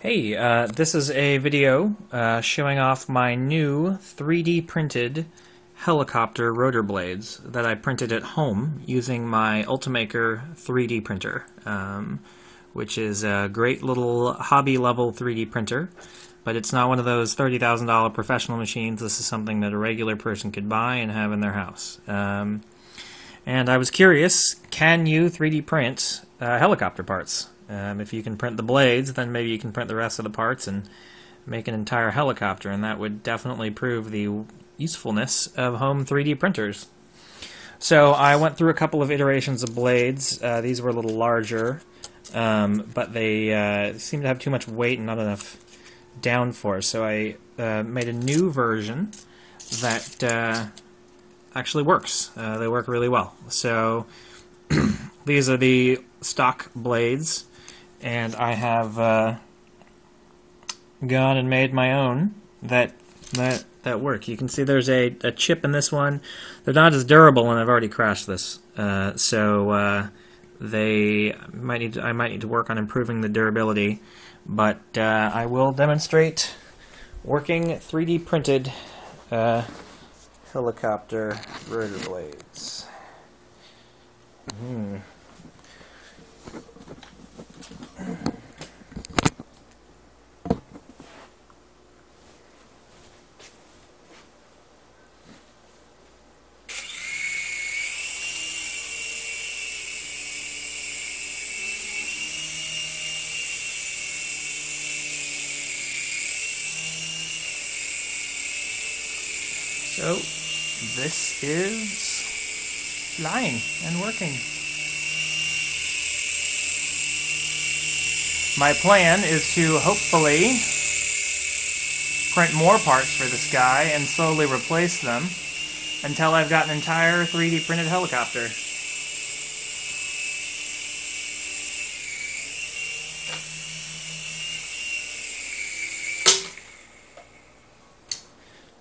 Hey, this is a video showing off my new 3D printed helicopter rotor blades that I printed at home using my Ultimaker 3D printer, which is a great little hobby level 3D printer, but it's not one of those $30,000 professional machines. This is something that a regular person could buy and have in their house. And I was curious, can you 3D print helicopter parts? If you can print the blades, then maybe you can print the rest of the parts and make an entire helicopter, and that would definitely prove the usefulness of home 3D printers. So I went through a couple of iterations of blades. These were a little larger, but they seemed to have too much weight and not enough downforce. So I made a new version that actually works. They work really well. So these are the stock blades, and I have gone and made my own that work. You can see there's a chip in this one. They're not as durable, and I've already crashed this, so I might need to work on improving the durability. But I will demonstrate working 3D printed helicopter rotor blades. So this is flying and working. My plan is to hopefully print more parts for this guy and slowly replace them until I've got an entire 3D printed helicopter.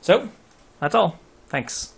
So, that's all. Thanks.